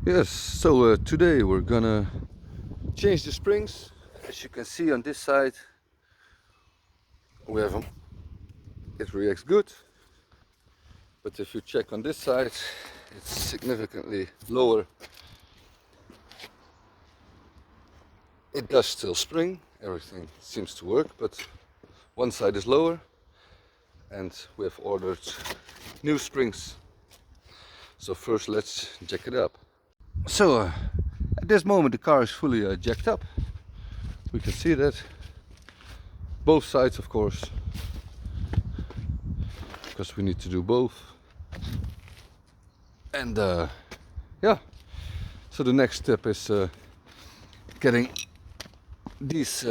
Yes, so today we're gonna change the springs. As you can see on this side, we have them. It reacts good, but if you check on this side, it's significantly lower. It does still spring, everything seems to work, but one side is lower, and we have ordered new springs. So first let's jack it up. So at this moment the car is fully jacked up. We can see that both sides, of course, because we need to do both. And yeah, so the next step is getting these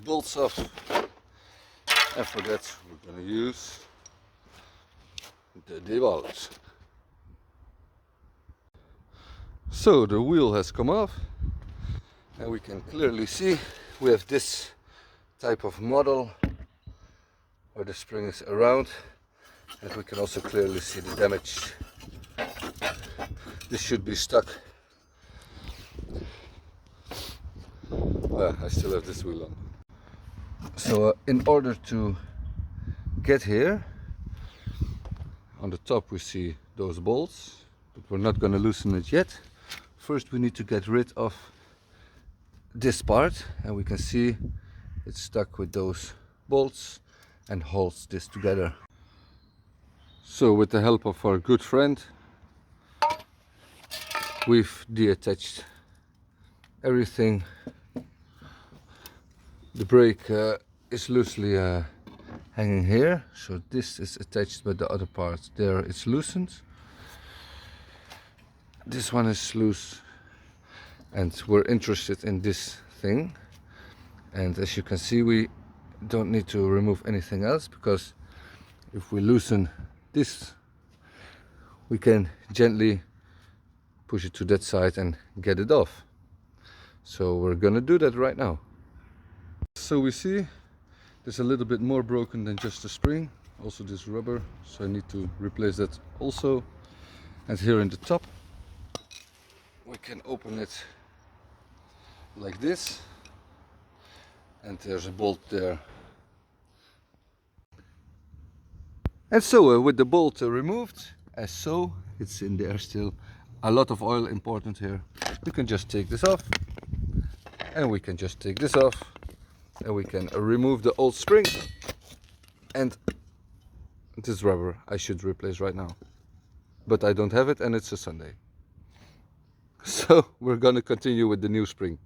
bolts off, and for that we're going to use the didnt. So the wheel has come off, and we can clearly see we have this type of model where the spring is around, and we can also clearly see the damage. This should be stuck. Well, I still have this wheel on. So in order to get here, on the top we see those bolts, but we're not going to loosen it yet. First we need to get rid of this part, and we can see it's stuck with those bolts and holds this together. So with the help of our good friend, we've deattached everything. The brake is loosely hanging here, so this is attached, but the other part there is loosened. This one is loose, and we're interested in this thing. And as you can see, we don't need to remove anything else, because if we loosen this, we can gently push it to that side and get it off. So we're gonna do that right now. So we see there's a little bit more broken than just the spring, also this rubber, so I need to replace that also. And here in the top we can open it like this, and there's a bolt there. And so with the bolt removed, as so, it's in there still. A lot of oil important here. We can just take this off, and we can just take this off, and we can remove the old spring, and this rubber I should replace right now, but I don't have it, and it's a Sunday. So we're gonna continue with the new spring.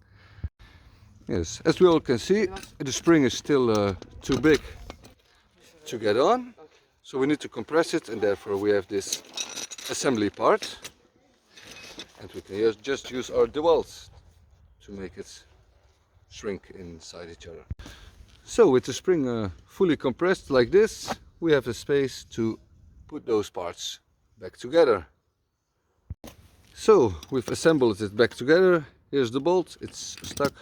Yes, as we all can see, the spring is still too big to get on, so we need to compress it, and therefore we have this assembly part, and we can just use our dowels to make it shrink inside each other. So with the spring fully compressed like this, we have the space to put those parts back together. So we've assembled it back together. Here's the bolt, it's stuck.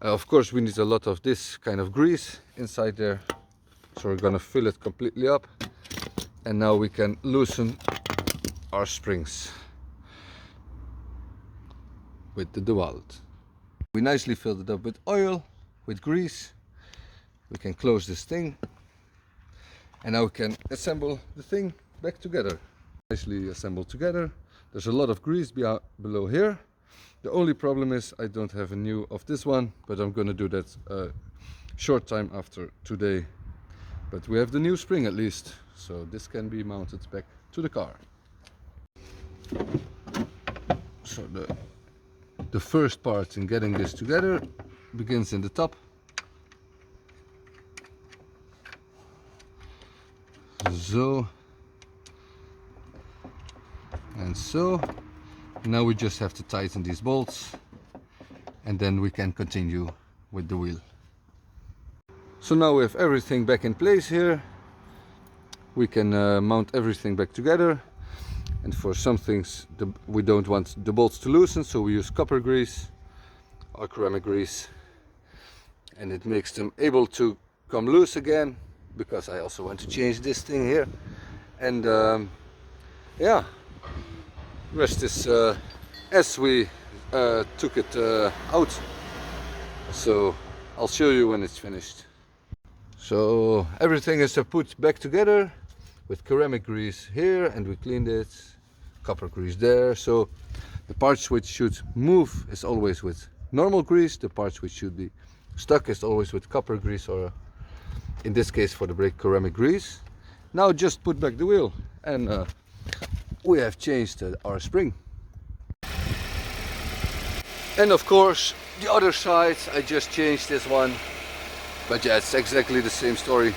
Of course we need a lot of this kind of grease inside there, so we're gonna fill it completely up, and now we can loosen our springs with the dowelt. We nicely filled it up with oil, with grease. We can close this thing, and now we can assemble the thing back together. Nicely assembled together. There's a lot of grease below here. The only problem is I don't have a new of this one, but I'm gonna do that a short time after today. But we have the new spring at least, so this can be mounted back to the car. So the first part in getting this together begins in the top. So and so. Now we just have to tighten these bolts, and then we can continue with the wheel. So now we have everything back in place here. We can mount everything back together, and for some things we don't want the bolts to loosen, so we use copper grease or ceramic grease, and it makes them able to come loose again because I also want to change this thing here. And yeah, rest is as we took it out. So I'll show you when it's finished. So everything is put back together with ceramic grease here, and we cleaned it, copper grease there. So the parts which should move is always with normal grease, the parts which should be stuck is always with copper grease, or in this case for the brake, ceramic grease. Now just put back the wheel, and we have changed our spring. And of course the other side, I just changed this one, but yeah, it's exactly the same story.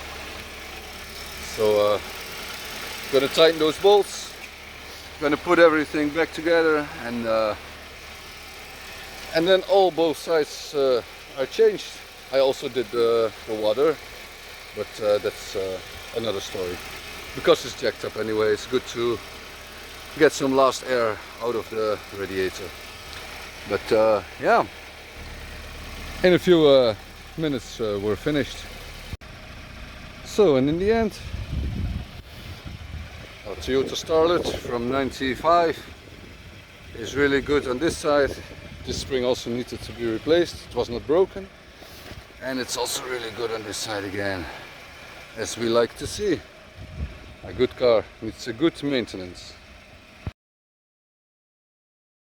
So gonna tighten those bolts, gonna put everything back together, and then both sides are changed. I also did the water, but that's another story. Because it's jacked up anyway, it's good to get some last air out of the radiator. But yeah, in a few minutes we're finished. So, and in the end, our Toyota Starlet from '95 is really good on this side. This spring also needed to be replaced, it was not broken. And it's also really good on this side again, as we like to see. A good car needs a good maintenance.